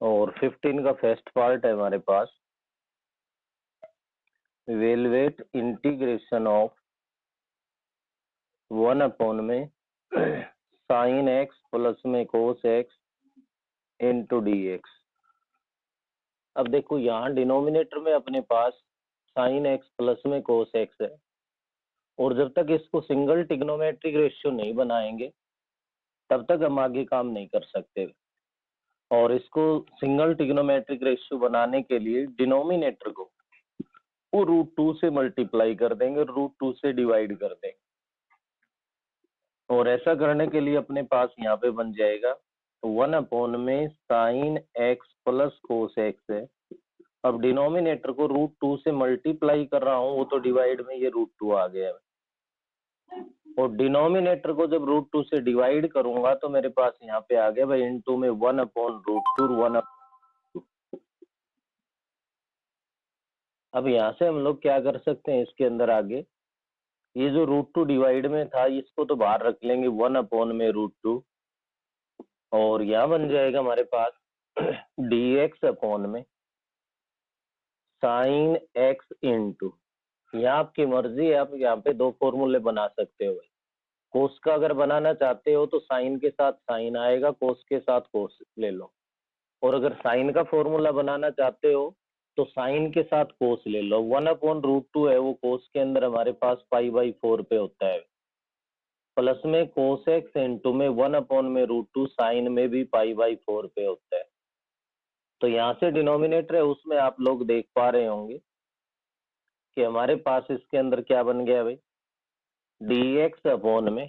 और 15 का first part है हमारे पास, इवेलुएट इंटीग्रेशन ऑफ 1 अपॉन में साइन एक्स प्लस में cos x into D X. अब देखो यहाँ डिनोमिनेटर में अपने पास साइन एक्स प्लस में कोस एक्स है, और जब तक इसको सिंगल ट्रिग्नोमेट्रिक रेशियो नहीं बनाएंगे तब तक हम आगे काम नहीं कर सकते। और इसको सिंगल ट्रिग्नोमेट्रिक रेशियो बनाने के लिए डिनोमिनेटर को वो √2 से मल्टीप्लाई कर देंगे, √2 से डिवाइड कर देंगे। और ऐसा करने के लिए अपने पास यहाँ पे बन जाएगा 1 अपॉन में sine x plus cos x है। अब डिनोमिनेटर को √2 से मल्टीप्लाई कर रहा हूँ, वो तो डिवाइड में ये √2 आ गया है, और डिनोमिनेटर को जब √2 से डिवाइड करूंगा तो मेरे पास यहाँ पे आ गया भाई इनटू में 1 अपॉन √2 1। अब यहाँ से हम लोग क्या कर सकते हैं, इसके अंदर आगे ये जो √2 डिवाइड में था इसको तो बाहर रख लेंगे 1 अपॉन में √2, और यहाँ बन जाएगा हमारे पास dx अपॉन में साइन एक्स इंटू, यहाँ आपकी मर्जी है, आप यहाँ पे दो फॉर्मूले बना सकते हो। कोस का अगर बनाना चाहते हो तो साइन के साथ साइन आएगा, कोस के साथ कोस ले लो, और अगर साइन का फॉर्मूला बनाना चाहते हो तो साइन के साथ कोस ले लो। 1 अपॉन √2 है, वो कोस के अंदर हमारे पास π/4 पे होता है, प्लस में कोस एक्स इंटू में 1 अपॉन में √2 साइन में भी π/4 पे होता है। तो यहाँ से डिनोमिनेटर है उसमें आप लोग देख पा रहे होंगे कि हमारे पास इसके अंदर क्या बन गया भाई, dx अपॉन में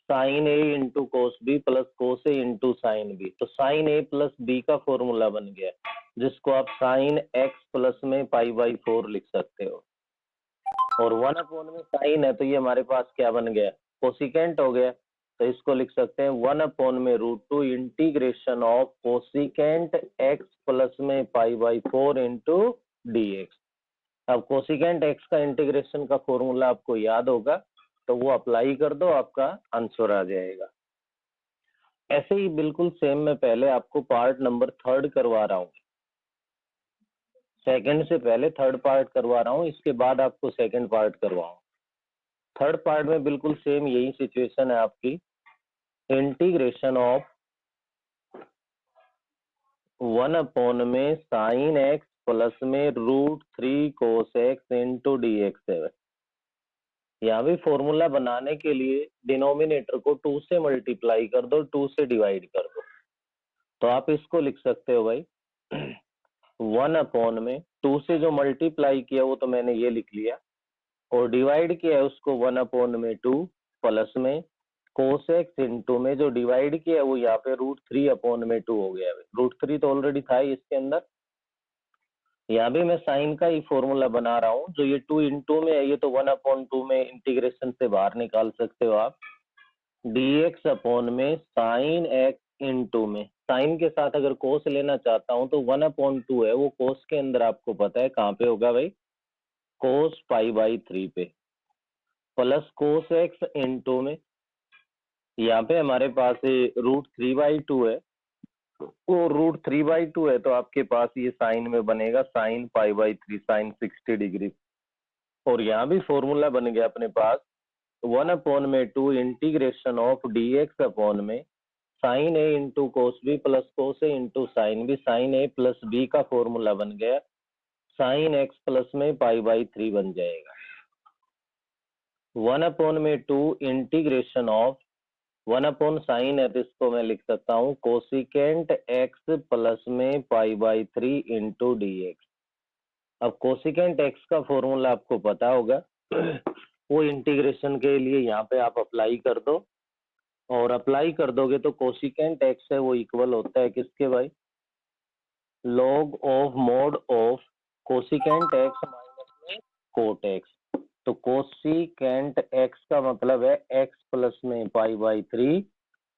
sine A into cos B plus cos A into sine B. तो साइन ए प्लस बी का फॉर्मूला बन गया, जिसको आप साइन एक्स प्लस में π/4 लिख सकते हो। और 1 अपॉन में साइन है तो ये हमारे पास क्या बन गया, कोसिकेंट हो गया। तो इसको लिख सकते हैं 1 अपॉन में √2 integration of cosecant x plus में π/4 इंटू dx। अब कोसिकेंट एक्स का इंटीग्रेशन का फॉर्मूला आपको याद होगा, तो वो अप्लाई कर दो, आपका आंसर आ जाएगा। ऐसे ही बिल्कुल सेम मैं पहले आपको पार्ट नंबर 3 करवा रहा हूँ, सेकंड से पहले थर्ड पार्ट करवा रहा हूँ, इसके बाद आपको सेकंड पार्ट करवाऊँ। थर्ड पार्ट में बिल्कुल सेम यही सिचुएशन है आपकी, इंटीग्रेशन ऑफ 1 अपॉन में साइन एक्स प्लस में √3 कोस एक्स इंटू dx है। यहाँ भी फॉर्मूला बनाने के लिए डिनोमिनेटर को 2 से मल्टीप्लाई कर दो, 2 से डिवाइड कर दो। तो आप इसको लिख सकते हो भाई 1 अपॉन में 2 से जो मल्टीप्लाई किया वो तो मैंने ये लिख लिया, और डिवाइड किया है उसको 1 अपॉन में 2 प्लस में कोस एक्स इंटू में जो डिवाइड किया है वो यहाँ पे √3 अपॉन में 2 हो गया। √3 तो ऑलरेडी था ही इसके अंदर। यहाँ भी मैं साइन का ही फॉर्मूला बना रहा हूँ, जो ये 2 इंटू में है ये तो 1 अपॉन 2 में इंटीग्रेशन से बाहर निकाल सकते हो आप। dx अपॉन में साइन एक्स इंटू में, साइन के साथ अगर कोस लेना चाहता हूँ तो 1 अपॉन 2 है, वो कोस के अंदर आपको पता है कहाँ पे होगा भाई, कोस π/3 पे, प्लस कोस एक्स इंटू में यहाँ पे हमारे पास √3/2 है, वो √3/2 है तो आपके पास ये साइन में बनेगा साइन π/3 साइन 60 डिग्री। और यहाँ भी फॉर्मूला बन गया अपने पास 1 अपॉन में 2 इंटीग्रेशन ऑफ dx अपॉन में sine A into cos B plus cos A into sine B, sine A plus B का फॉर्मूला बन गया साइन एक्स प्लस में π/3 बन जाएगा। 1 अपॉन में 2 इंटीग्रेशन ऑफ 1 अपॉन साइन है तो इसको मैं लिख सकता हूँ कोसिकेंट एक्स प्लस में π/3 इंटू dx। अब कोसिकेंट एक्स का फॉर्मूला आपको पता होगा, वो इंटीग्रेशन के लिए यहाँ पे आप अप्लाई कर दो, और अप्लाई कर दोगे तो कोसिकेंट एक्स है वो इक्वल होता है किसके भाई, log of mod of cosecant X minus में कोट एक्स। तो कोसिकेंट एक्स का मतलब है एक्स प्लस में π/3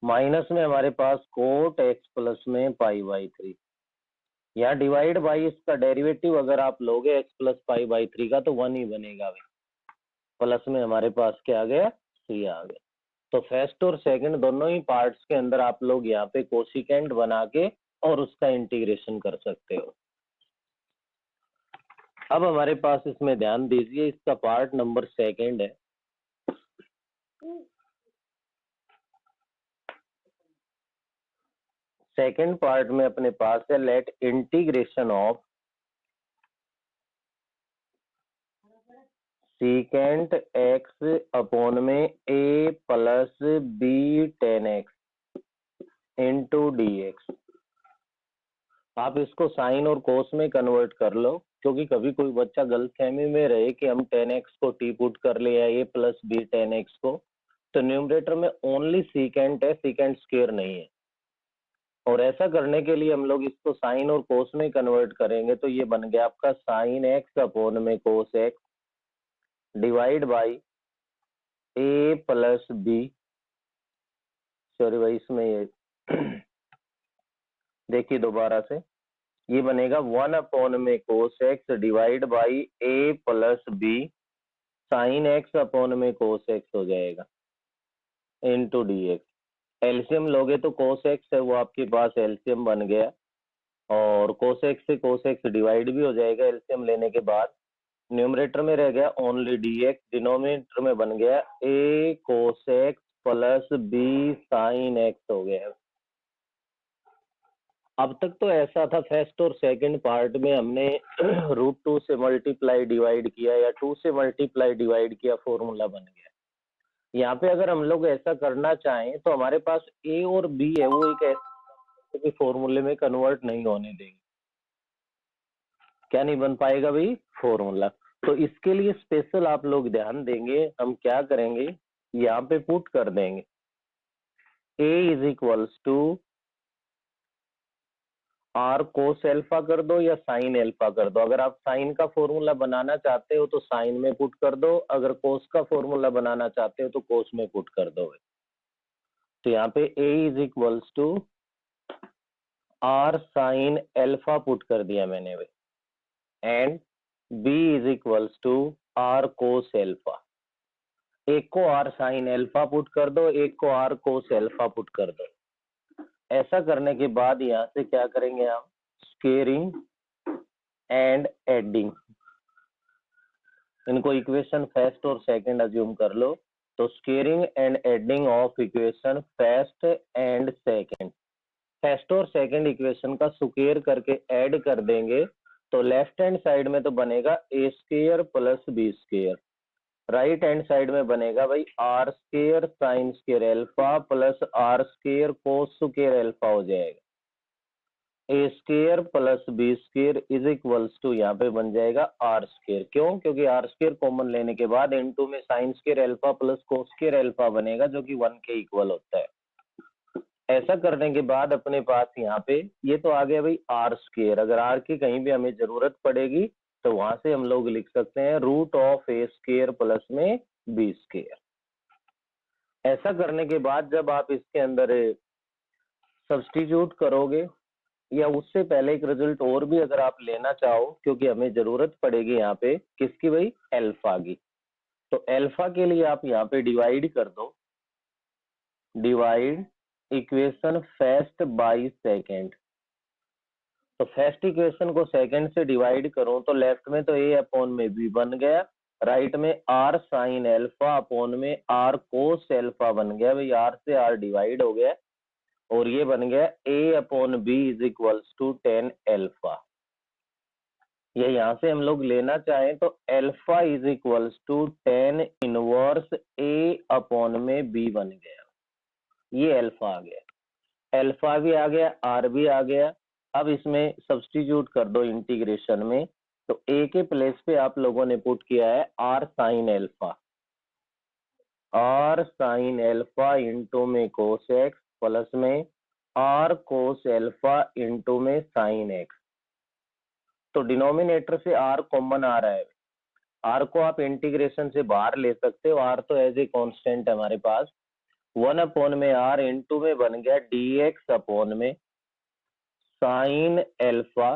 माइनस में हमारे पास कोट एक्स प्लस में π/3। यहाँ डिवाइड बाई इसका डेरिवेटिव अगर आप लोगे एक्स प्लस π/3 का तो 1 ही बनेगा भाई, प्लस में हमारे पास क्या आ गया, सी आ गया। तो फर्स्ट और सेकंड दोनों ही पार्ट्स के अंदर आप लोग यहाँ पे कोसिकेंट बना के और उसका इंटीग्रेशन कर सकते हो। अब हमारे पास इसमें ध्यान दीजिए, इसका पार्ट नंबर 2 है। सेकंड पार्ट में अपने पास है let integration of secant x upon में a plus b tan x into D x. आप इसको साइन और कोस में कन्वर्ट कर लो, क्योंकि कभी कोई बच्चा गलतफहमी में रहे कि हम टेन एक्स को टी पुट कर ले या a plus b tan x को, तो न्यूमरेटर में ओनली सीकेंट है, सीकेंट स्क्वायर नहीं है। और ऐसा करने के लिए हम लोग इसको साइन और कोस में कन्वर्ट करेंगे, तो ये बन गया आपका साइन एक्स अपॉन में cos x divide by a plus b, sorry भाई इसमें ये देखिए दोबारा से, ये बनेगा 1 अपॉन में cos x divide by a plus B sine x upon में कोस एक्स हो जाएगा इनटू डी एक्स। एलसीएम लोगे तो कोस एक्स है वो आपके पास एलसीएम बन गया, और कोस एक्स से कोस एक्स डिवाइड भी हो जाएगा एलसीएम लेने के बाद। न्यूमरेटर में रह गया ओनली डी एक्स, डिनोमिनेटर में बन गया A cos x plus B sine X हो गया। अब तक तो ऐसा था, फर्स्ट और सेकंड पार्ट में हमने √2 से मल्टीप्लाई डिवाइड किया या 2 से मल्टीप्लाई डिवाइड किया, फॉर्मूला बन गया। यहाँ पे अगर हम लोग ऐसा करना चाहें तो हमारे पास ए और बी है, वो एक ऐसे फॉर्मूले में कन्वर्ट नहीं होने देंगे। क्या नहीं बन पाएगा भाई? फॉर्मूला। तो इसके लिए स्पेशल आप लोग ध्यान देंगे, हम क्या करेंगे, यहाँ पे पुट कर देंगे A is equals to R cos alpha कर दो या साइन एल्फा कर दो। अगर आप साइन का फॉर्मूला बनाना चाहते हो तो साइन में पुट कर दो, अगर कोस का फॉर्मूला बनाना चाहते हो तो कोस में पुट कर दो। तो यहाँ पे A is equals to R sine alpha put कर दिया मैंने भाई, and B is equals to R cos alpha. एक को आर साइन एल्फा पुट कर दो, एक को आर कोस एल्फा पुट कर दो। ऐसा करने के बाद यहाँ से क्या करेंगे हम, स्क्वेयरिंग एंड एडिंग, इनको इक्वेशन फर्स्ट और सेकंड अज्यूम कर लो। तो squaring and adding of equation first and second, first और सेकंड इक्वेशन का स्क्वेयर करके ऐड कर देंगे, तो लेफ्ट हैंड साइड में तो बनेगा A square plus B square, right hand side में बनेगा भाई R square sine square alpha plus R square cos square alpha हो जाएगा। A square plus B square is equals to यहाँ पे बन जाएगा आर स्क्वेयर। क्यों? क्योंकि आर स्क्वेयर कॉमन लेने के बाद इनटू में sign square alpha plus cos square alpha बनेगा, जो कि 1 के इक्वल होता है। ऐसा करने के बाद अपने पास यहाँ पे ये तो आ गया भाई आर स्क्वेयर। अगर आर की कहीं भी हमें जरूरत पड़ेगी तो वहां से हम लोग लिख सकते हैं root of a square plus में बी स्क्वेयर। ऐसा करने के बाद जब आप इसके अंदर सब्स्टिट्यूट करोगे, या उससे पहले एक रिजल्ट और भी अगर आप लेना चाहो, क्योंकि हमें जरूरत पड़ेगी यहाँ पे किसकी भाई, एल्फा की। तो एल्फा के लिए आप यहाँ पे डिवाइड कर दो, divide equation first by second. तो फर्स्ट इक्वेशन को सेकंड से डिवाइड करूं तो लेफ्ट में तो ए अपॉन में बी बन गया, राइट में आर साइन एल्फा अपॉन में आर कोस एल्फा बन गया भाई, आर से आर डिवाइड हो गया, और ये बन गया A upon B is equals to 10 alpha. ये यहाँ से हम लोग लेना चाहें तो alpha is equals to 10 inverse A upon में बी बन गया, ये एल्फा आ गया, एल्फा भी आ गया, आर भी आ गया। अब इसमें सब्स्टिट्यूट कर दो इंटीग्रेशन में, तो ए के प्लेस पे आप लोगों ने पुट किया है r sine alpha, r sine alpha into में कोस एक्स प्लस में आर कोस एल्फा इंटू में साइन एक्स। तो डिनोमिनेटर से आर कॉमन आ रहा है, आर को आप इंटीग्रेशन से बाहर ले सकते हो, आर तो एज ए कांस्टेंट है हमारे पास। 1 अपॉन में आर इंटू में बन गया डी एक्स अपॉन में साइन एल्फा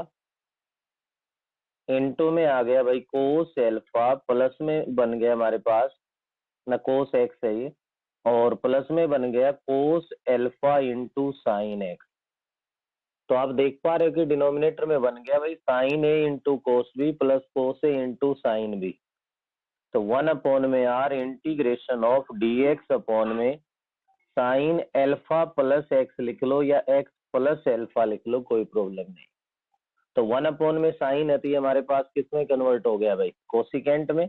इंटू में आ गया भाई कोस एल्फा, प्लस में बन गया हमारे पास ना कोस एक्स है ये, और प्लस में बन गया कोस एल्फा इंटू साइन एक्स। तो आप देख पा रहे हो कि डिनोमिनेटर में बन गया भाई sine A into cos B plus cos A into sine B. तो 1 में are integration of D x upon में साइन एल्फा प्लस एक्स लिख लो या एक्स प्लस एल्फा लिख लो, कोई प्रॉब्लम नहीं। तो 1 में साइन है तो ये हमारे पास किसमें कन्वर्ट हो गया भाई, कोसिकेंट में।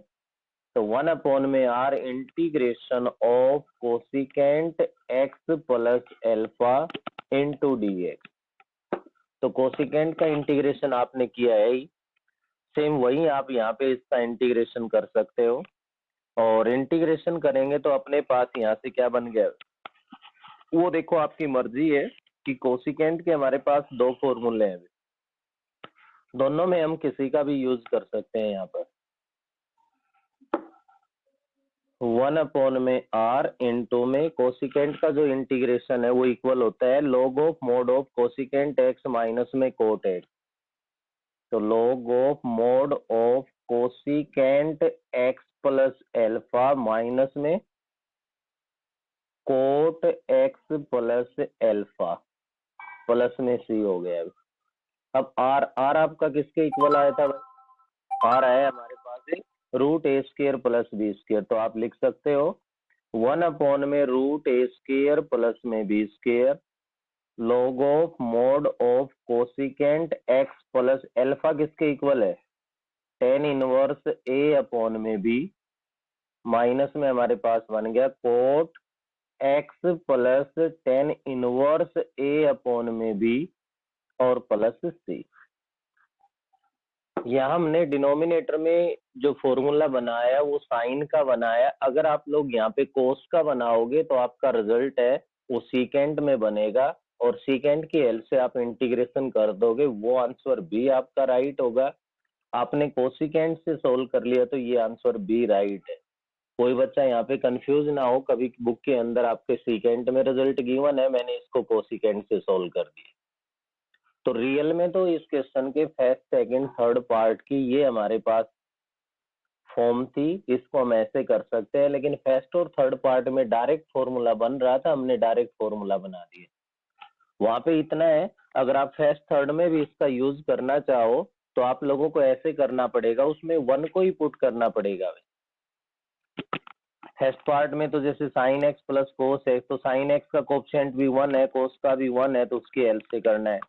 तो 1 में are integration of cosecant x plus alpha into D x. तो कोसिकेंट का इंटीग्रेशन आपने किया है ही, सेम वही आप यहाँ पे इसका इंटीग्रेशन कर सकते हो। और इंटीग्रेशन करेंगे तो अपने पास यहाँ से क्या बन गया, वो देखो आपकी मर्जी है कि कोसिकेंट के हमारे पास दो फॉर्मूले हैं, दोनों में हम किसी का भी यूज कर सकते हैं। यहाँ पर 1 में आर इंटू में कोसिकेंट का जो इंटीग्रेशन है वो इक्वल होता है log of mod of cosecant X minus में कोट एक्स। तो log of mod of cosecant x plus alpha minus में cot X plus alpha plus में सी हो गया। अब आर आपका किसके इक्वल आया था भाई, आर आया हमारे पास root A square plus B square. तो आप लिख सकते हो 1 में रूट ए स्क्र प्लस में B square log of mod of cosecant x plus alpha किसके इक्वल है, टेन इनवर्स ए अपॉन में बी माइनस में हमारे पास बन गया cot X plus tan inverse A upon में बी और प्लस सी। यहाँ हमने डिनोमिनेटर में जो फॉर्मूला बनाया वो साइन का बनाया। अगर आप लोग यहाँ पे कोस का बनाओगे तो आपका रिजल्ट है वो सीकेंट में बनेगा और सीकेंट की हेल्प से आप इंटीग्रेशन कर दोगे, वो आंसर बी आपका राइट होगा। आपने कोसिकेंट से सोल्व कर लिया तो ये आंसर बी राइट है। कोई बच्चा यहाँ पे कंफ्यूज ना हो, कभी बुक के अंदर आपके सीकेंट में रिजल्ट गिवन है, मैंने इसको कोसिकेंट से सोल्व कर दिया। तो रियल में तो इस क्वेश्चन के फर्स्ट सेकंड थर्ड पार्ट की ये हमारे पास फॉर्म थी, इसको हम ऐसे कर सकते हैं, लेकिन फर्स्ट और थर्ड पार्ट में डायरेक्ट फॉर्मूला बन रहा था, हमने डायरेक्ट फॉर्मूला बना दिया। वहां पे इतना है, अगर आप फर्स्ट थर्ड में भी इसका यूज करना चाहो तो आप लोगों को ऐसे करना पड़ेगा, उसमें 1 को ही पुट करना पड़ेगा। फर्स्ट पार्ट में तो जैसे sine x plus cos x, तो साइन एक्स का कोफिशिएंट भी 1 है, कोस का भी 1 है, तो उसकी हेल्प से करना है।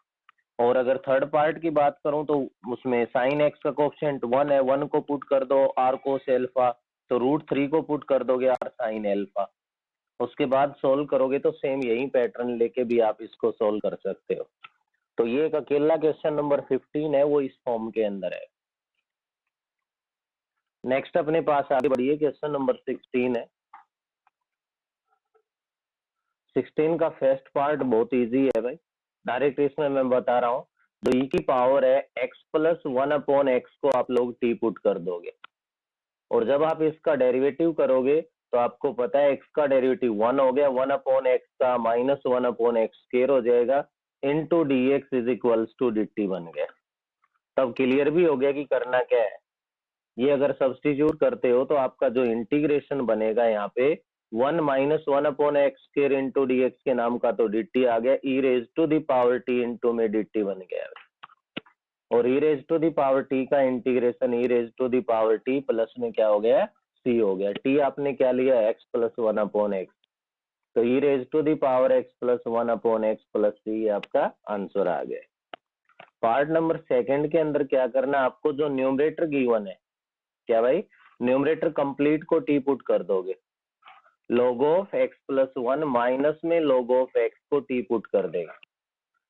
और अगर थर्ड पार्ट की बात करूं तो उसमें साइन एक्स का कोफिशिएंट 1 है, 1 को पुट कर दो आर कोस एल्फा, तो √3 को पुट कर दोगे आर साइन एल्फा। उसके बाद सोल्व करोगे तो सेम यही पैटर्न लेके भी आप इसको सोल्व कर सकते हो। तो ये एक अकेला क्वेश्चन नंबर 15 है, वो इस फॉर्म के अंदर है। नेक्स्ट अपने पास आगे बढ़िए, क्वेश्चन नंबर 16 है। 16 का फर्स्ट पार्ट बहुत इजी है भाई, डायरेक्ट इसमें मैं बता रहा हूँ। जो ई की पावर है x प्लस 1 अपॉन एक्स को आप लोग टी पुट कर दोगे, और जब आप इसका डेरिवेटिव करोगे तो आपको पता है x का डेरिवेटिव 1 हो गया, 1 अपॉन एक्स का माइनस 1 अपॉन एक्स स्क्वायर हो जाएगा into d x is equals to d T बन गया। तब क्लियर भी हो गया कि करना क्या है। ये अगर सब्सटीट्यूट करते हो तो आपका जो इंटीग्रेशन बनेगा यहाँ पे 1 minus 1 upon x square into D X के नाम का तो डी टी आ गया, E raise to the power T into में डी टी बन गया। और E raise to the power T का integration E raise to the power T plus में क्या हो गया, सी हो गया। टी आपने क्या लिया, एक्स प्लस 1 अपॉन एक्स, तो E raise to the power X plus 1 upon X plus C आपका आंसर आ गया। पार्ट नंबर सेकंड के अंदर क्या करना, आपको जो न्यूमरेटर गिवन है, क्या भाई, न्यूमरेटर कंप्लीट को टी पुट कर दोगे, log of x plus 1 minus में log ऑफ एक्स को टी पुट कर देगा।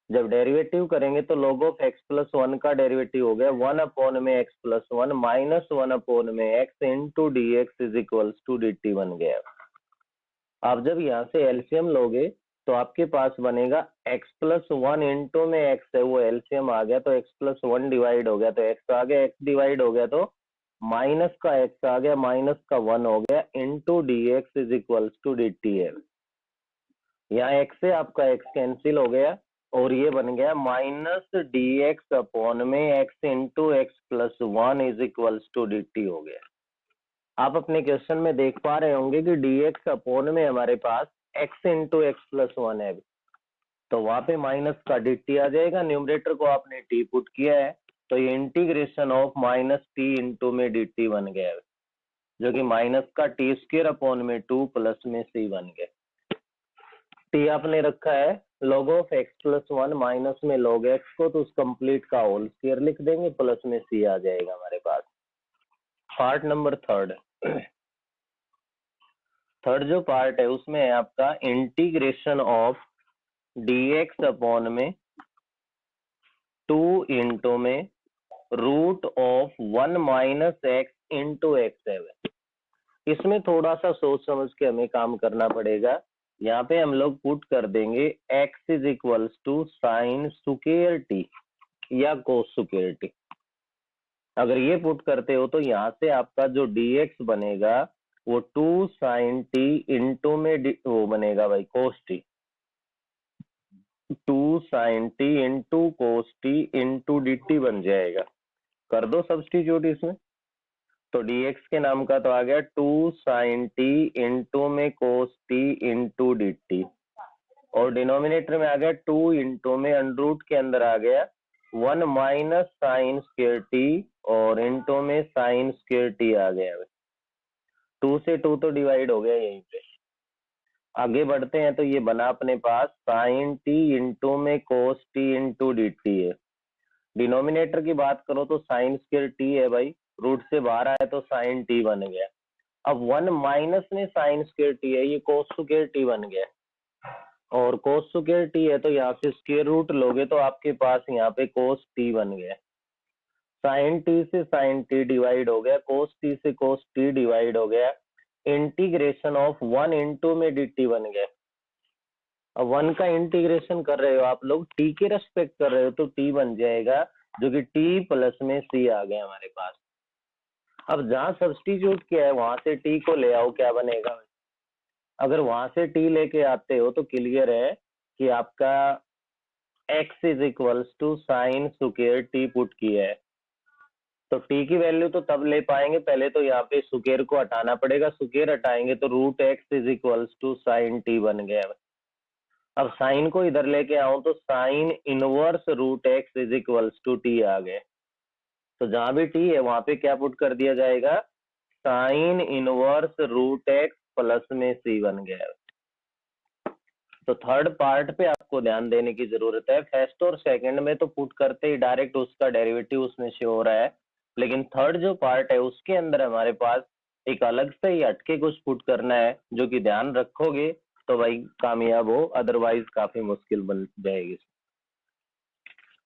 जब डेरिवेटिव करेंगे तो log ऑफ एक्स प्लस 1 का डेरिवेटिव हो गया 1 अपॉन में एक्स प्लस 1 माइनस 1 अपॉन में x into D x is equals to d T बन गया। आप जब यहाँ से एलसीएम लोगे तो आपके पास बनेगा x प्लस 1 इंटू में x है, वो एलसीएम आ गया तो x प्लस 1 डिवाइड हो गया तो x आ गया, x डिवाइड हो गया तो माइनस का x आ गया, माइनस का 1 हो गया into D x is equals to d t एल। यहाँ x से आपका x कैंसिल हो गया और ये बन गया माइनस डी एक्स अपॉन में x into x plus 1 is equals to d t हो गया। आप अपने क्वेश्चन में देख पा रहे होंगे कि डी एक्स अपॉन में हमारे पास x इंटू एक्स प्लस 1 है, तो वहां पे माइनस का dt आ जाएगा, न्यूमरेटर को आपने t पुट किया है, तो ये integration of minus T into में dt बन गया है, जो कि माइनस का टी स्क्वायर अपॉन में 2 प्लस में c बन गया। t आपने रखा है log of x plus 1 minus में log x को, तो उस कंप्लीट का होल स्क्वायर लिख देंगे, प्लस में c आ जाएगा हमारे पास। पार्ट नंबर थर्ड जो पार्ट है उसमें है आपका इंटीग्रेशन ऑफ dx अपॉन में 2 इंटू में root of 1 minus x into x है। इसमें थोड़ा सा सोच समझ के हमें काम करना पड़ेगा। यहाँ पे हम लोग पुट कर देंगे x is equals to sine square t या कोस स्क्वायर टी। अगर ये पुट करते हो तो यहाँ से आपका जो dx बनेगा वो 2 साइन टी इंटू में वो बनेगा भाई cos T, 2 sine T into cos T into D T बन जाएगा। कर दो सब्स्टिट्यूट इसमें, तो dx के नाम का तो आ गया 2 साइन टी इंटू में cos T into D T, और डिनोमिनेटर में आ गया 2 इंटू में अंडरूट के अंदर आ गया 1 माइनस साइन स्क्वायर टी और इंटू में साइन स्क्वायर टी आ गया। 2 से 2 तो डिवाइड हो गया यहीं पे। आगे बढ़ते हैं तो ये बना अपने पास साइन टी इंटू में cos T into D t है। डिनोमिनेटर की बात करो तो साइन स्क्वायर टी है भाई, रूट से बाहर आया तो साइन टी बन गया। अब 1 माइनस में साइन स्क्वायर टी है, ये कोस स्क्वायर टी बन गया, और कोस स्क्वायर टी है तो यहाँ से स्क्वायर रूट लोगे तो आपके पास यहाँ पे कोस टी बन गया। साइन टी से साइन टी डिवाइड हो गया, कोस टी से कोस टी डिवाइड हो गया, इंटीग्रेशन ऑफ 1 इंटू में डी टी बन गया। अब 1 का इंटीग्रेशन कर रहे हो आप लोग, टी के रेस्पेक्ट कर रहे हो तो टी बन जाएगा, जो कि टी प्लस में सी आ गया हमारे पास। अब जहां सब्स्टिट्यूट किया है वहां से टी को ले आओ, क्या बनेगा? अगर वहां से टी लेके आते हो तो क्लियर है कि आपका x is equals to sine square t put किया है, तो टी की वैल्यू तो तब ले पाएंगे, पहले तो यहाँ पे स्क्वायर को हटाना पड़ेगा, स्क्वायर हटाएंगे तो root x is equals to sine T बन गया। अब साइन को इधर लेके आऊं तो sine inverse root x is equals to T आ गए, तो जहां भी टी है वहां पे क्या पुट कर दिया जाएगा, sine inverse root x plus में सी बन गया। तो थर्ड पार्ट पे आपको ध्यान देने की जरूरत है। फर्स्ट और सेकंड में तो पुट करते ही डायरेक्ट उसका डेरिवेटिव उसमें शो हो रहा है, लेकिन थर्ड जो पार्ट है उसके अंदर हमारे पास एक अलग से ही हटके कुछ पुट करना है, जो कि ध्यान रखोगे तो भाई कामयाब हो, अदरवाइज काफी मुश्किल बन जाएगी।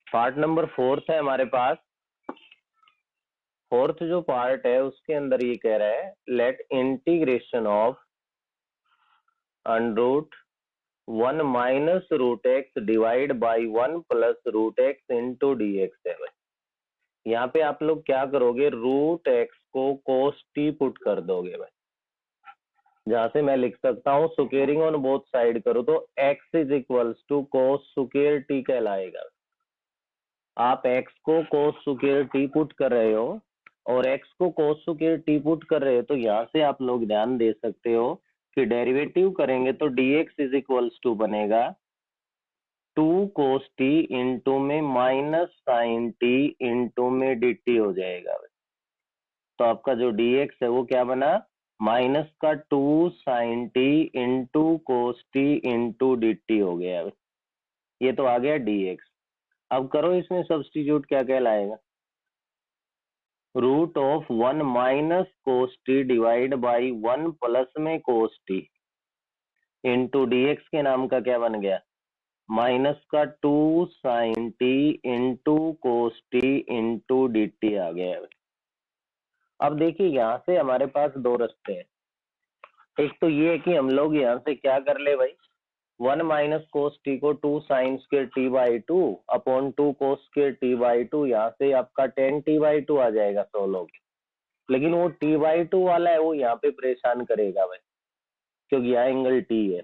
पार्ट नंबर 4 है हमारे पास। फोर्थ जो पार्ट है उसके अंदर ये कह रहा है let integration of under root 1 minus root x divide by 1 plus root x into D x है भाई। यहाँ पे आप लोग क्या करोगे, रूट एक्स को कोस टी पुट कर दोगे भाई, जहां से मैं लिख सकता हूँ स्क्वेयरिंग ऑन बोथ साइड करो तो x is equals to cos square t कहलाएगा। आप x को कोस स्क्वायर टी पुट कर रहे हो और x को कोस स्क्वायर टी पुट कर रहे हो, तो यहाँ से आप लोग ध्यान दे सकते हो कि डेरिवेटिव करेंगे तो dx इज इक्वल्स टू बनेगा 2 कोस टी इंटू में माइनस साइन टी इंटू में dt हो जाएगा। तो आपका जो dx है वो क्या बना, माइनस का 2 sine T into cos T into dt हो गया। ये तो आ गया dx। अब करो इसमें सब्स्टिट्यूट, क्या कहलाएगा, root of 1 minus cos t divide by 1 plus में कोस टी इंटू dx के नाम का क्या बन गया, माइनस का 2 sine T into cos T into D T आ गया। अब देखिए यहाँ से हमारे पास दो रास्ते हैं। एक तो ये है कि हम लोग यहाँ से क्या कर ले भाई, 1 माइनस कोस टी को 2 sign square T by 2 upon 2 cos square T by 2, यहाँ से आपका 10 टी बाई 2 आ जाएगा 100 लोग। लेकिन वो टी बाई 2 वाला है वो यहाँ पे परेशान करेगा भाई, क्योंकि यहाँ एंगल टी है।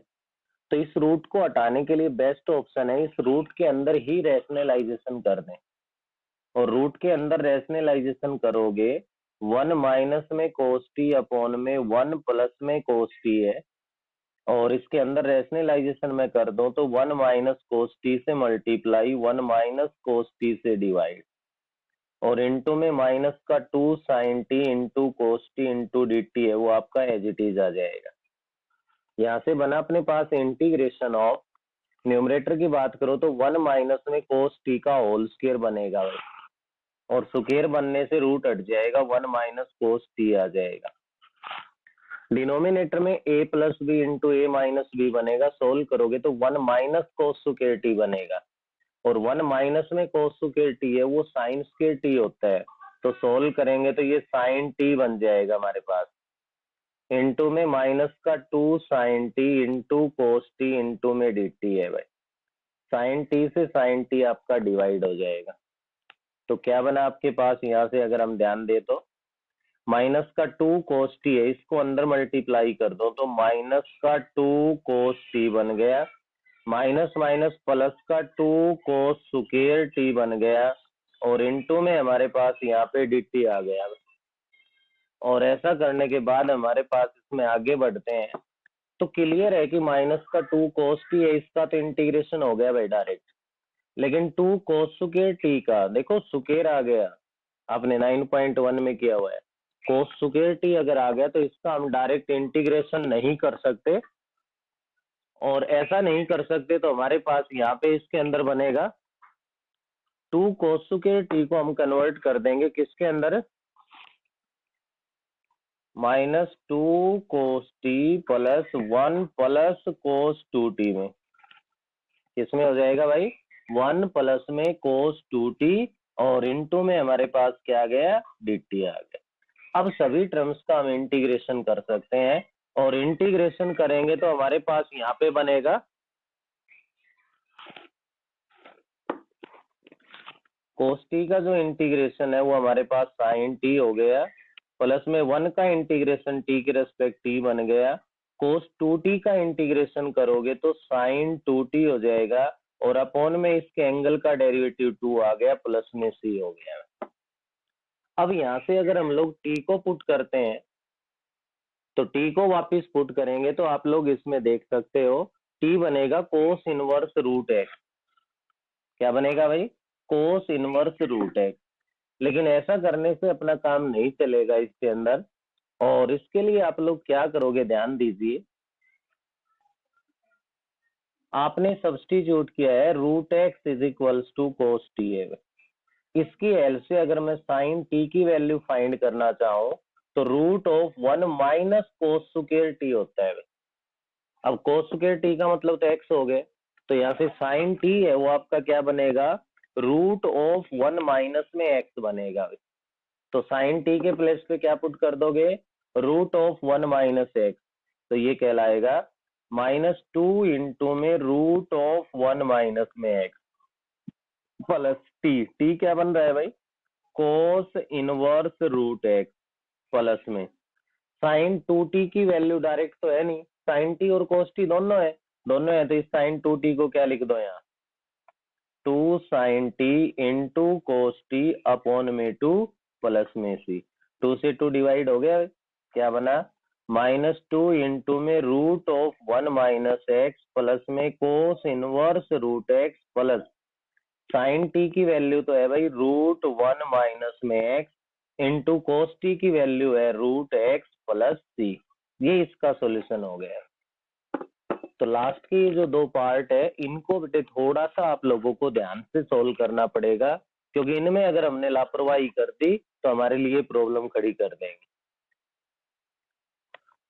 तो इस रूट को हटाने के लिए बेस्ट ऑप्शन है इस रूट के अंदर ही रैशनलाइजेशन कर दें, और रूट के अंदर रैशनलाइजेशन करोगे 1 माइनस में कोस टी अपॉन में 1 प्लस में कोस टी है, और इसके अंदर रेशनलाइजेशन में कर दो तो 1 माइनस कोस टी से मल्टीप्लाई 1 माइनस कोस टी से डिवाइड और इनटू में माइनस का 2 sine T into cos T into D t है वो आपका एज इट इज आ जाएगा। यहाँ से बना अपने पास इंटीग्रेशन ऑफ, न्यूमरेटर की बात करो तो 1 माइनस में कोस टी का होल स्क्वायर बनेगा भाई और स्क्वायर बनने से रूट हट जाएगा 1 माइनस कोस टी आ जाएगा। डिनोमिनेटर में a plus b into a minus b बनेगा, सोल्व करोगे तो 1 माइनस कोस स्क्वायर टी बनेगा और 1 माइनस में कोस स्क्वायर टी है वो साइन स्क्वायर टी होता है, तो सोल्व करेंगे तो ये साइन टी बन जाएगा हमारे पास इंटू में माइनस का 2 sine T into cos T into में डी टी है भाई। साइन टी से साइन टी आपका डिवाइड हो जाएगा। तो क्या बना आपके पास, यहाँ से अगर हम ध्यान दे तो माइनस का 2 कोस टी है, इसको अंदर मल्टीप्लाई कर दो तो माइनस का 2 कोस टी बन गया, माइनस माइनस प्लस का 2 कोस स्क्वायर टी बन गया और इनटू में हमारे पास यहाँ पे डी टी आ गया। और ऐसा करने के बाद हमारे पास इसमें आगे बढ़ते हैं तो क्लियर है कि माइनस का 2 कोस टी है, इसका तो इंटीग्रेशन हो गया भाई डायरेक्ट, लेकिन 2 कोस स्क्वायर टी का देखो स्क्वायर आ गया, आपने 9.1 में किया हुआ है। कोस स्क्वायर टी अगर आ गया तो इसका हम डायरेक्ट इंटीग्रेशन नहीं कर सकते, और ऐसा नहीं कर सकते तो हमारे पास यहाँ पे इसके अंदर बनेगा 2 कोस स्क्वायर टी को हम कन्वर्ट कर देंगे किसके अंदर, minus 2 cos T plus 1 plus cos 2 T में, किसमें हो जाएगा भाई 1 प्लस में कोस 2 टी और इनटू में हमारे पास क्या आ गया डी टी आ गया। अब सभी टर्म्स का हम इंटीग्रेशन कर सकते हैं और इंटीग्रेशन करेंगे तो हमारे पास यहाँ पे बनेगा कोस टी का जो इंटीग्रेशन है वो हमारे पास साइन टी हो गया, प्लस में 1 का इंटीग्रेशन टी के रेस्पेक्ट टी बन गया, कोस 2 टी का इंटीग्रेशन करोगे तो साइन 2 टी हो जाएगा और अपॉन में इसके एंगल का डेरिवेटिव 2 आ गया, प्लस में सी हो गया। अब यहाँ से अगर हम लोग टी को पुट करते हैं तो टी को वापस पुट करेंगे तो आप लोग इसमें देख सकते हो टी बनेगा कोस इनवर्स रूट एक्स। क्या बनेगा भाई, कोस इनवर्स रूट एक्स। लेकिन ऐसा करने से अपना काम नहीं चलेगा इसके अंदर, और इसके लिए आप लोग क्या करोगे ध्यान दीजिए, आपने सब्स्टिट्यूट किया है root x is equals to cos t है। इसकी हेल्प से अगर मैं साइन टी की वैल्यू फाइंड करना चाहूँ तो root of 1 minus cos square t होता है। अब कोस स्क्वायर टी का मतलब तो एक्स हो गए, तो यहाँ से साइन टी है वो आपका क्या बनेगा रूट ऑफ 1 माइनस में एक्स बनेगा। तो साइन टी के प्लेस पे क्या पुट कर दोगे रूट ऑफ 1 माइनस एक्स, तो ये कहलाएगा -2 इंटू में रूट ऑफ 1 माइनस में एक्स प्लस टी। टी क्या बन रहा है भाई cos inverse root x plus में साइन 2 टी की वैल्यू डायरेक्ट तो है नहीं, साइन टी और कोस टी दोनों है, दोनों है तो इस साइन 2 टी को क्या लिख दो यहाँ 2 sine T into cos t upon में 2 प्लस में सी। 2 से 2 डिवाइड हो गया, क्या बना -2 इंटू में root of 1 minus X plus में cos inverse root x plus sine T की वैल्यू तो है भाई रूट 1 माइनस में एक्स इंटू कोस टी की वैल्यू है रूट एक्स प्लस सी। ये इसका सॉल्यूशन हो गया। तो लास्ट की जो दो पार्ट है इनको बेटे थोड़ा सा आप लोगों को ध्यान से सोल्व करना पड़ेगा, क्योंकि इनमें अगर हमने लापरवाही कर दी तो हमारे लिए प्रॉब्लम खड़ी कर देंगे।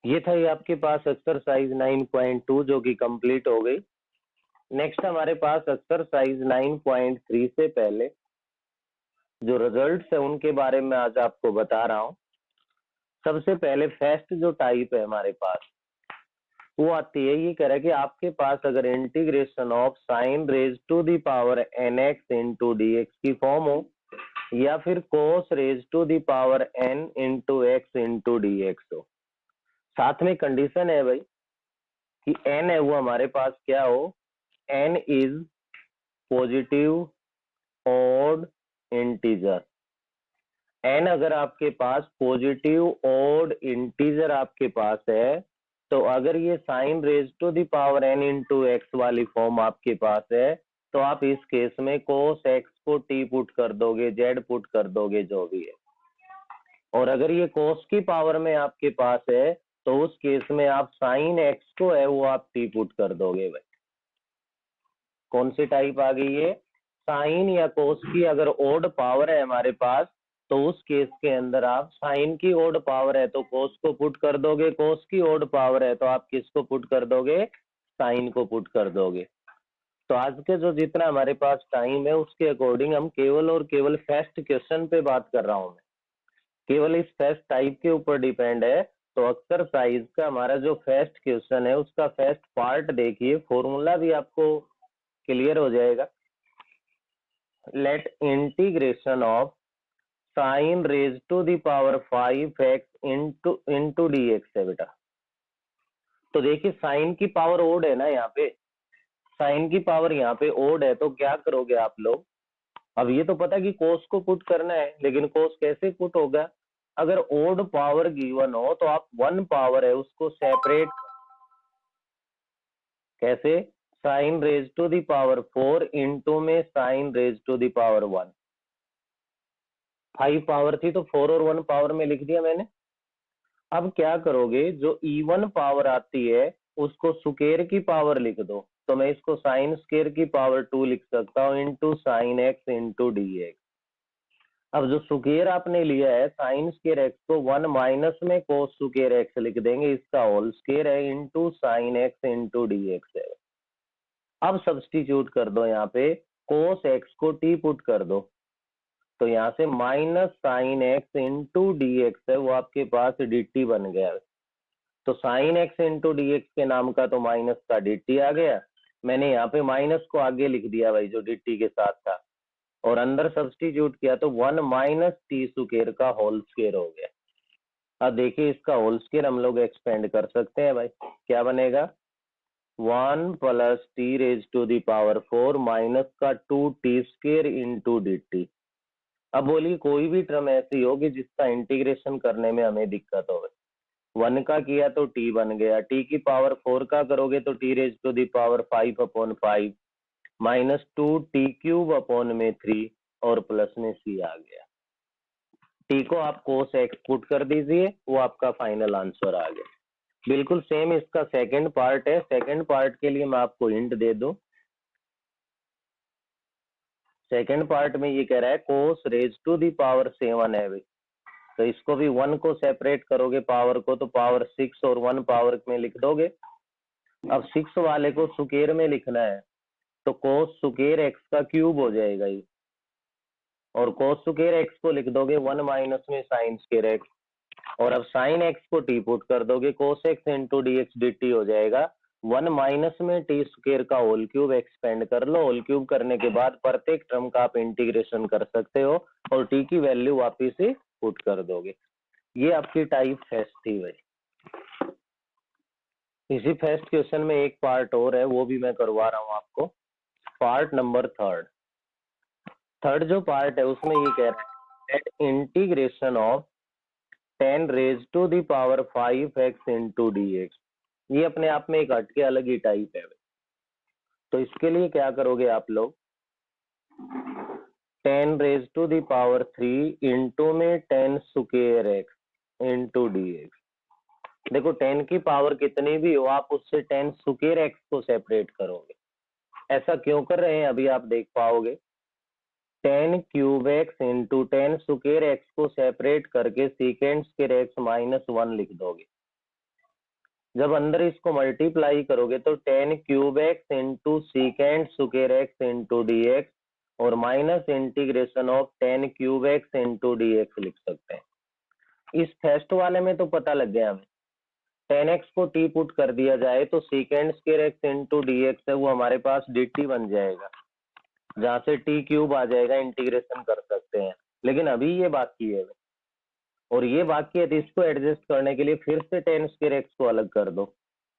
ये था ये आपके पास एक्सरसाइज 9.2 जो कि कंप्लीट हो गई। नेक्स्ट हमारे पास एक्सरसाइज 9.3 से पहले जो रिजल्ट्स है उनके बारे में आज आपको बता रहा हूँ। सबसे पहले फर्स्ट जो टाइप है हमारे पास वो आती है, ये कह रहा है कि आपके पास अगर integration of sine raise to the power N X into D X की फॉर्म हो या फिर cos raise to the power N into X into D x हो, साथ में कंडीशन है भाई कि एन है वो हमारे पास क्या हो n is positive odd integer. N अगर आपके पास पॉजिटिव ऑड इंटीजर आपके पास है तो अगर ये sine raise to the power n into x वाली फॉर्म आपके पास है तो आप इस केस में कोस एक्स को t पुट कर दोगे, z पुट कर दोगे, जो भी है। और अगर ये कोस की पावर में आपके पास है तो उस केस में आप साइन एक्स को है वो आप t पुट कर दोगे भाई। कौन सी टाइप आ गई है? साइन या कोस की अगर ओड पावर है हमारे पास तो उस केस के अंदर आप साइन की ओड पावर है तो कोस को पुट कर दोगे, कोस की ओड पावर है तो आप किसको पुट कर दोगे? साइन को पुट कर दोगे। तो आज के जो जितना हमारे पास टाइम है उसके अकॉर्डिंग हम केवल और केवल फर्स्ट क्वेश्चन पे बात कर रहा हूँ मैं, केवल इस फर्स्ट टाइप के ऊपर डिपेंड है। तो एक्सरसाइज का हमारा जो फर्स्ट क्वेश्चन है उसका फर्स्ट पार्ट देखिए, फॉर्मूला भी आपको क्लियर हो जाएगा। Let integration of sine raise to the power 5x into dx है बेटा। तो देखिए साइन की पावर ओड है ना, यहाँ पे साइन की पावर यहाँ पे ओड है तो क्या करोगे आप लोग? अब ये तो पता कि कोस को पुट करना है, लेकिन कोस कैसे पुट होगा? अगर ओड पावर गिवन हो तो आप वन पावर है उसको सेपरेट कैसे? Sine raise to the power 4 into में sine raise to the power 1। 5 power थी तो 4 और 1 पावर में लिख दिया मैंने। अब क्या करोगे, जो इवन पावर आती है उसको स्क्वायर की पावर लिख दो, तो मैं इसको साइन स्क्वायर की पावर 2 लिख सकता हूँ into sine x into D X. अब जो स्क्वायर आपने लिया है साइन स्क्वायर एक्स को 1 माइनस में कोस स्क्वायर एक्स लिख देंगे, इसका होल स्क्वायर है into sine x into D x है। अब सब्सटीट्यूट कर दो यहाँ पे, कोस एक्स को टी पुट कर दो, तो यहाँ से minus sine x into D x है वो आपके पास डी टी बन गया। तो sine x into D X के नाम का तो माइनस का डी टी आ गया, मैंने यहाँ पे माइनस को आगे लिख दिया भाई जो डी टी के साथ था, और अंदर सब्सटीट्यूट किया तो 1 माइनस टी स्क्वायर का होल स्क्वायर हो गया। अब देखिए इसका होल स्क्वायर हम लोग एक्सपेंड कर सकते हैं भाई, क्या बनेगा? 1 plus t raise to the power 4 minus का 2t square into D T. अब बोलिए कोई भी टर्म ऐसी होगी जिसका इंटीग्रेशन करने में हमें दिक्कत हो। 1 का किया तो t बन गया, t की पावर 4 का करोगे तो t raise to the power 5/5 minus 2t cube upon में 3 और प्लस में c आ गया। t को आप कोस एक्स पुट कर दीजिए, वो आपका फाइनल आंसर आ गया। बिल्कुल सेम इसका सेकंड पार्ट है, सेकंड पार्ट के लिए मैं आपको हिंट दे दूं। सेकंड पार्ट में ये कह रहा है कोस रेज टू द पावर 7 है भाई, तो इसको भी 1 को सेपरेट करोगे पावर को तो पावर 6 और 1 पावर में लिख दोगे। अब 6 वाले को स्क्वायर में लिखना है तो कोस स्क्वायर एक्स का क्यूब हो जाएगा ये, और कोस स्क्वायर एक्स को लिख दोगे 1 माइनस में साइन स्क्वायर एक्स, और अब साइन एक्स को टी पुट कर दोगे, cos x into D x D t हो जाएगा। 1 माइनस में टी स्क्वायर का होल क्यूब एक्सपेंड कर लो, होल क्यूब करने के बाद प्रत्येक टर्म का आप इंटीग्रेशन कर सकते हो और टी की वैल्यू वापिस से पुट कर दोगे। ये आपकी टाइप फर्स्ट थी भाई। इसी फर्स्ट क्वेश्चन में एक पार्ट और है वो भी मैं करवा रहा हूँ आपको, पार्ट नंबर थर्ड जो पार्ट है उसमें ये कह रहा है integration of 10 raise to the power 5x into D x. ये अपने आप में एक हटके अलग ही टाइप है। तो इसके लिए क्या करोगे आप लोग, 10 raise to the power 3 into में 10 square x into D x. देखो 10 की पावर कितनी भी हो आप उससे 10 स्क्वायर एक्स को सेपरेट करोगे। ऐसा क्यों कर रहे हैं अभी आप देख पाओगे। 10 cube X into 10 square X को सेपरेट करके सीकेंड स्क्वायर एक्स माइनस 1 लिख दोगे। जब अंदर इसको मल्टीप्लाई करोगे तो 10 cube X into secant square x into D X और minus integration of 10 cube X into D X लिख सकते हैं। इस फर्स्ट वाले में तो पता लग गया हमें, 10x को t पुट कर दिया जाए तो सीकेंड square x into D x है वो हमारे पास dt बन जाएगा, जहां से t क्यूब आ जाएगा, इंटीग्रेशन कर सकते हैं। लेकिन अभी ये बाकी है और ये बाकी है तो इसको एडजस्ट करने के लिए फिर से 10 स्क्वायर एक्स को अलग कर दो।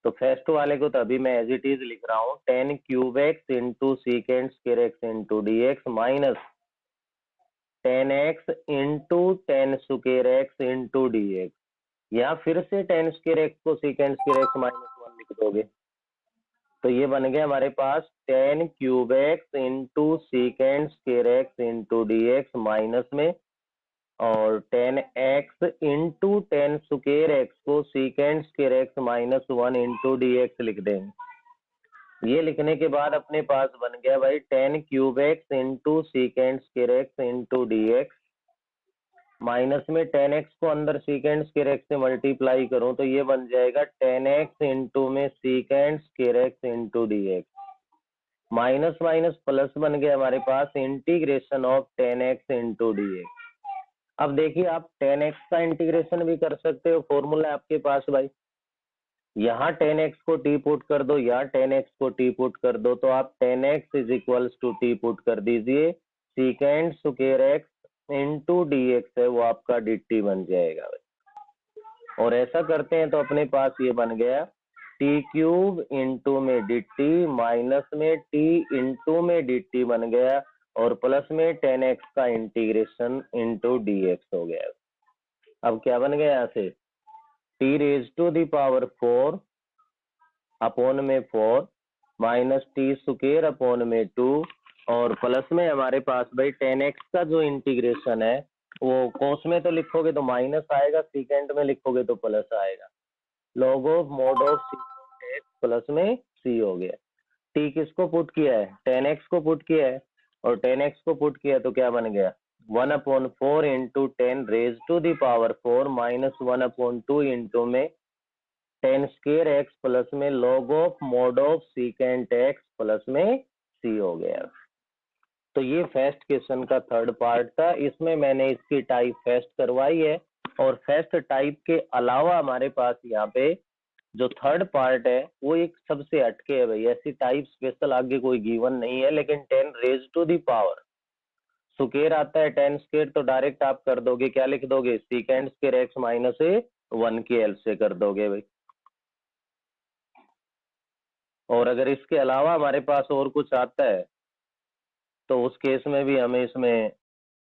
तो फर्स्ट वाले को तो अभी मैं एज इट इज लिख रहा हूँ 10 cube X into secant square x into D X minus 10x into 10 square x into D x. या फिर से टेन स्क्वायर एक्स को सीकेंड स्क्वायर एक्स माइनस 1 लिख दोगे। तो ये बन गया हमारे पास tan cube X into secant square x into D X minus में, और tan x into tan square X को secant square X minus 1 into D X लिख देंगे। ये लिखने के बाद अपने पास बन गया भाई tan cube X into secant square x into D X minus में टेन एक्स को अंदर सीकेंड स्क्वायर एक्स से मल्टीप्लाई करूं तो ये बन जाएगा टेन एक्स इंटू में secant square x into D X minus minus plus बन गया हमारे पास integration of tan x into D X. अब देखिए आप टेन एक्स का इंटीग्रेशन भी कर सकते हो, फॉर्मूला है आपके पास भाई। यहाँ टेन एक्स को टी पुट कर दो, यहाँ टेन एक्स को टी पुट कर दो, तो आप tan x is equals to t put कर दीजिए, secant square x into D x है वो आपका डी टी बन जाएगा भाई। और ऐसा करते हैं तो अपने पास ये बन गया टी क्यूब इंटू में डी टी माइनस में टी इंटू में डी टी बन गया, और प्लस में टेन एक्स का इंटीग्रेशन इंटू डी एक्स हो गया। अब क्या बन गया यहाँ से t raise to the power 4 upon में 4 माइनस टी स्क्वायर अपॉन में 2, और प्लस में हमारे पास भाई टेन एक्स का जो इंटीग्रेशन है वो कोस में तो लिखोगे तो माइनस आएगा, सीकेंड में लिखोगे तो प्लस आएगा, log of mod of सीकेंड x plus में सी हो गया। टी किसको पुट किया है, टेन एक्स को पुट किया है, और टेन एक्स को पुट किया तो क्या बन गया 1/4 into tan raise to the power 4 minus 1/2 into में टेन स्क्वायर एक्स प्लस में log of mod of secant x plus में सी हो गया। तो ये फर्स्ट क्वेश्चन का थर्ड पार्ट था, इसमें मैंने इसकी टाइप फर्स्ट करवाई है, और फर्स्ट टाइप के अलावा हमारे पास यहाँ पे जो थर्ड पार्ट है वो एक सबसे हटके है भाई, ऐसी टाइप स्पेशल आगे कोई गिवन नहीं है, लेकिन tan raise to the power square आता है, टेन स्क्वायर तो डायरेक्ट आप कर दोगे, क्या लिख दोगे सीकेंड स्क्वायर एक्स माइनस 1 के एल से कर दोगे भाई। और अगर इसके अलावा हमारे पास और कुछ आता है तो उस केस में भी हमें इसमें